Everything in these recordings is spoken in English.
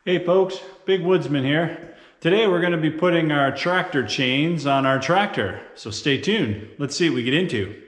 Hey folks, Big Woodsman here. Today we're going to be putting our tractor chains on our tractor, so stay tuned. Let's see what we get into.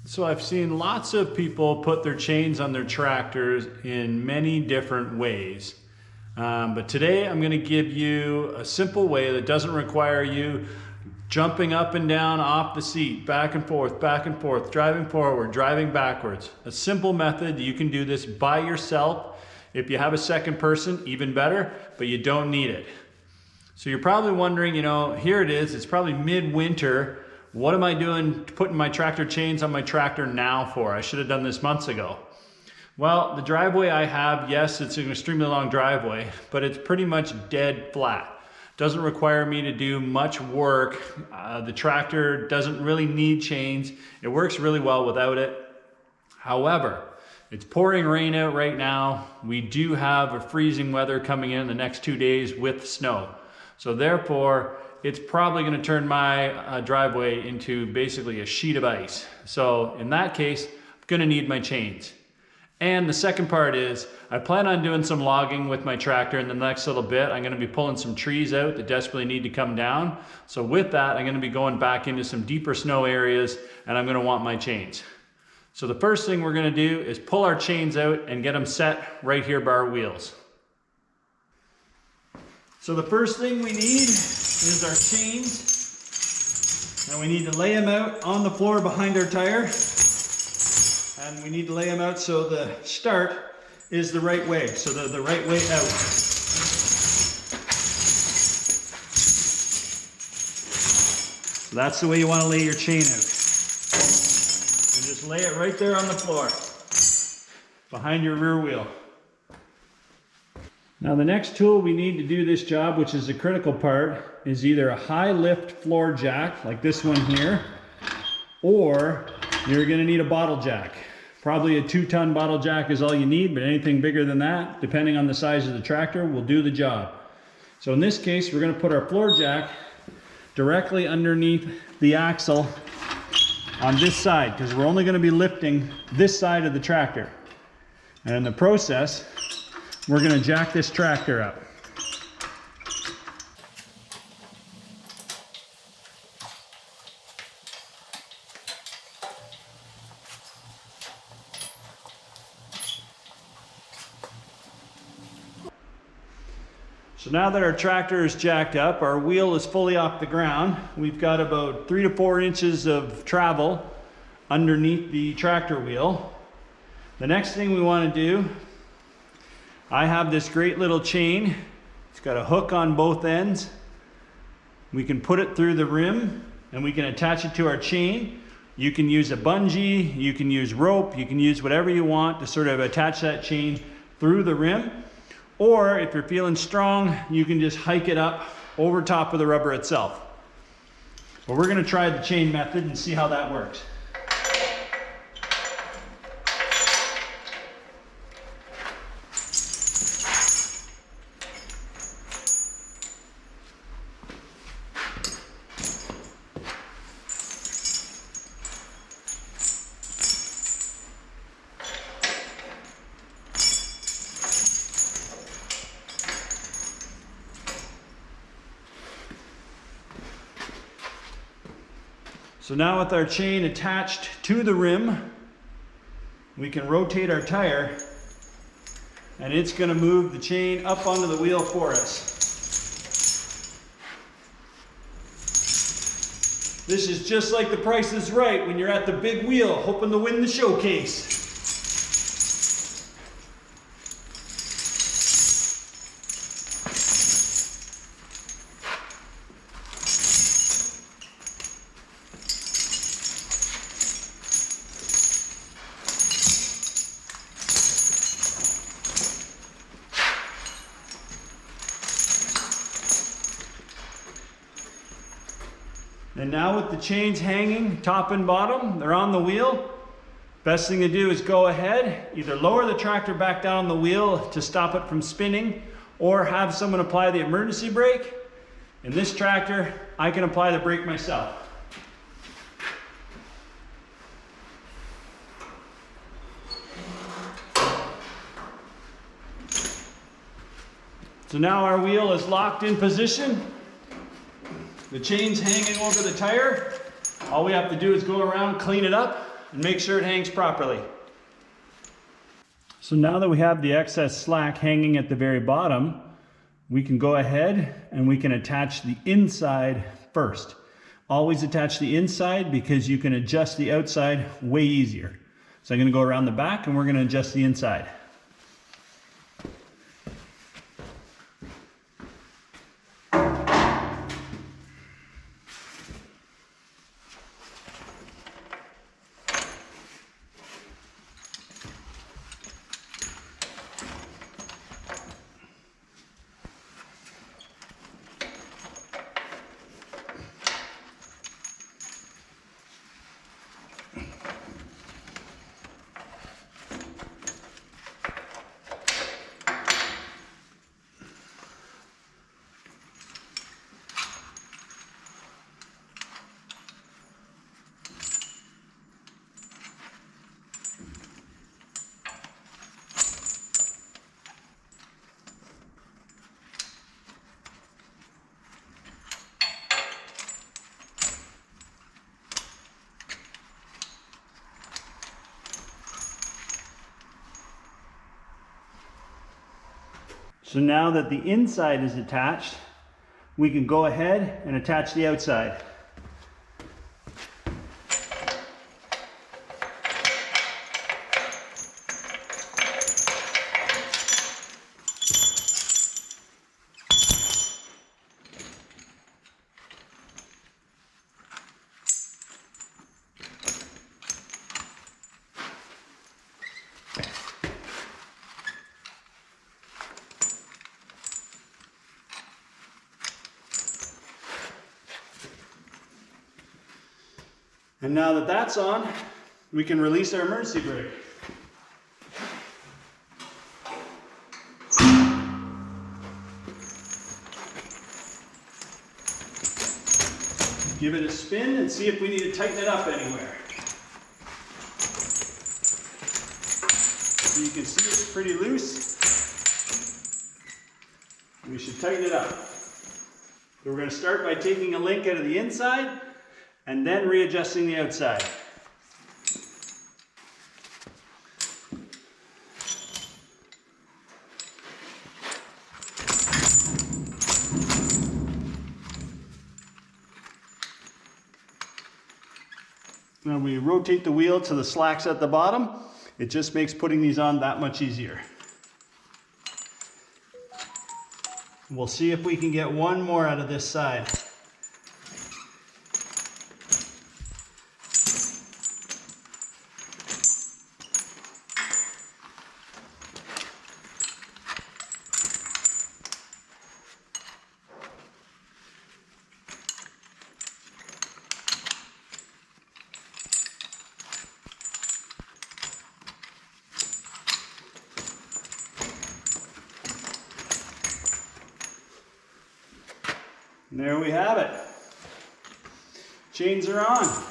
So I've seen lots of people put their chains on their tractors in many different ways. But today I'm going to give you a simple way that doesn't require you jumping up and down off the seat, back and forth, driving forward, driving backwards. A simple method. You can do this by yourself. If you have a second person, even better, but you don't need it. So you're probably wondering, here it is, it's probably midwinter. What am I doing putting my tractor chains on my tractor now for? I should have done this months ago. Well, the driveway I have, yes, it's an extremely long driveway, but it's pretty much dead flat. Doesn't require me to do much work. The tractor doesn't really need chains. It works really well without it. However, it's pouring rain out right now. We do have a freezing weather coming in the next 2 days with snow. So therefore, it's probably going to turn my driveway into basically a sheet of ice. So in that case, I'm going to need my chains. And the second part is, I plan on doing some logging with my tractor in the next little bit. I'm going to be pulling some trees out that desperately need to come down. So with that, I'm going to be going back into some deeper snow areas, and I'm going to want my chains. So the first thing we're going to do is pull our chains out and get them set right here by our wheels. So the first thing we need is our chains. Now we need to lay them out on the floor behind our tire. And we need to lay them out so the start is the right way, so they're the right way out. So that's the way you want to lay your chain out. And just lay it right there on the floor, behind your rear wheel. Now the next tool we need to do this job, which is the critical part, is either a high lift floor jack, like this one here, or you're going to need a bottle jack. Probably a 2-ton bottle jack is all you need, but anything bigger than that, depending on the size of the tractor, will do the job. So in this case, we're going to put our floor jack directly underneath the axle on this side, because we're only going to be lifting this side of the tractor. And in the process, we're going to jack this tractor up. So now that our tractor is jacked up, our wheel is fully off the ground. We've got about 3 to 4 inches of travel underneath the tractor wheel. The next thing we want to do, I have this great little chain. It's got a hook on both ends. We can put it through the rim and we can attach it to our chain. You can use a bungee, you can use rope, you can use whatever you want to sort of attach that chain through the rim. Or if you're feeling strong, you can just hike it up over top of the rubber itself. But we're going to try the chain method and see how that works. So now with our chain attached to the rim, we can rotate our tire and it's going to move the chain up onto the wheel for us. This is just like The Price is Right when you're at the big wheel hoping to win the showcase. And now with the chains hanging top and bottom, they're on the wheel. Best thing to do is go ahead, either lower the tractor back down on the wheel to stop it from spinning, or have someone apply the emergency brake. In this tractor, I can apply the brake myself. So now our wheel is locked in position. The chain's hanging over the tire. All we have to do is go around, clean it up, and make sure it hangs properly. So now that we have the excess slack hanging at the very bottom, we can go ahead and we can attach the inside first. Always attach the inside because you can adjust the outside way easier. So I'm going to go around the back and we're going to adjust the inside. So now that the inside is attached, we can go ahead and attach the outside. And now that that's on, we can release our emergency brake. Give it a spin and see if we need to tighten it up anywhere. So you can see it's pretty loose. We should tighten it up. So we're going to start by taking a link out of the inside and then readjusting the outside. Now we rotate the wheel to the slacks at the bottom. It just makes putting these on that much easier. We'll see if we can get one more out of this side. And there we have it. Chains are on.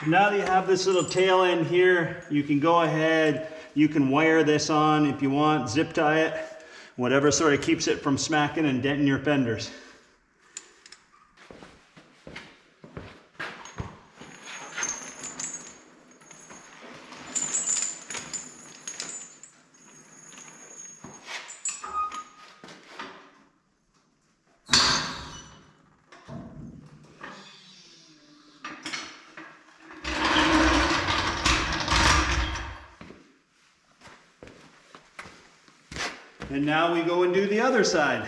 Now that you have this little tail end here, you can go ahead, you can wire this on if you want, zip tie it, whatever sort of keeps it from smacking and denting your fenders. And now we go and do the other side.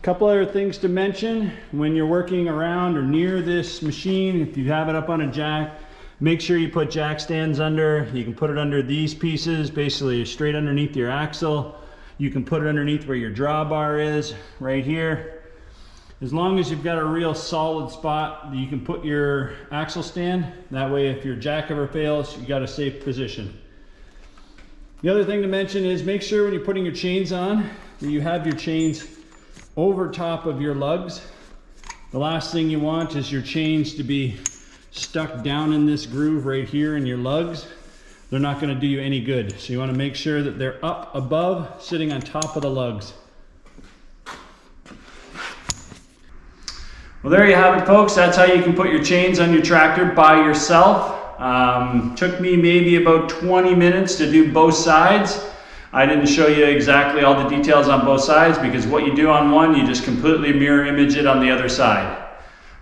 couple other things to mention when you're working around or near this machine. If you have it up on a jack, make sure you put jack stands under. You can put it under these pieces, basically straight underneath your axle. You can put it underneath where your drawbar is, right here. As long as you've got a real solid spot, you can put your axle stand. That way, if your jack ever fails, you got a safe position. The other thing to mention is make sure when you're putting your chains on that you have your chains over top of your lugs. The last thing you want is your chains to be stuck down in this groove right here in your lugs. They're not going to do you any good. So you want to make sure that they're up above, sitting on top of the lugs. Well, there you have it, folks. That's how you can put your chains on your tractor by yourself. Took me maybe about 20 minutes to do both sides. I didn't show you exactly all the details on both sides because what you do on one, you just completely mirror image it on the other side.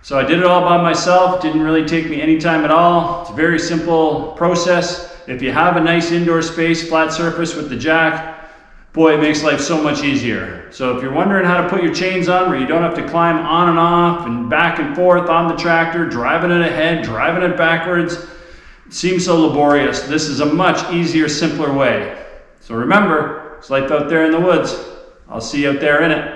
So I did it all by myself. Didn't really take me any time at all. It's a very simple process. If you have a nice indoor space, flat surface with the jack, boy, it makes life so much easier. So if you're wondering how to put your chains on where you don't have to climb on and off and back and forth on the tractor, driving it ahead, driving it backwards, it seems so laborious. This is a much easier, simpler way. So remember, it's life out there in the woods. I'll see you out there in it.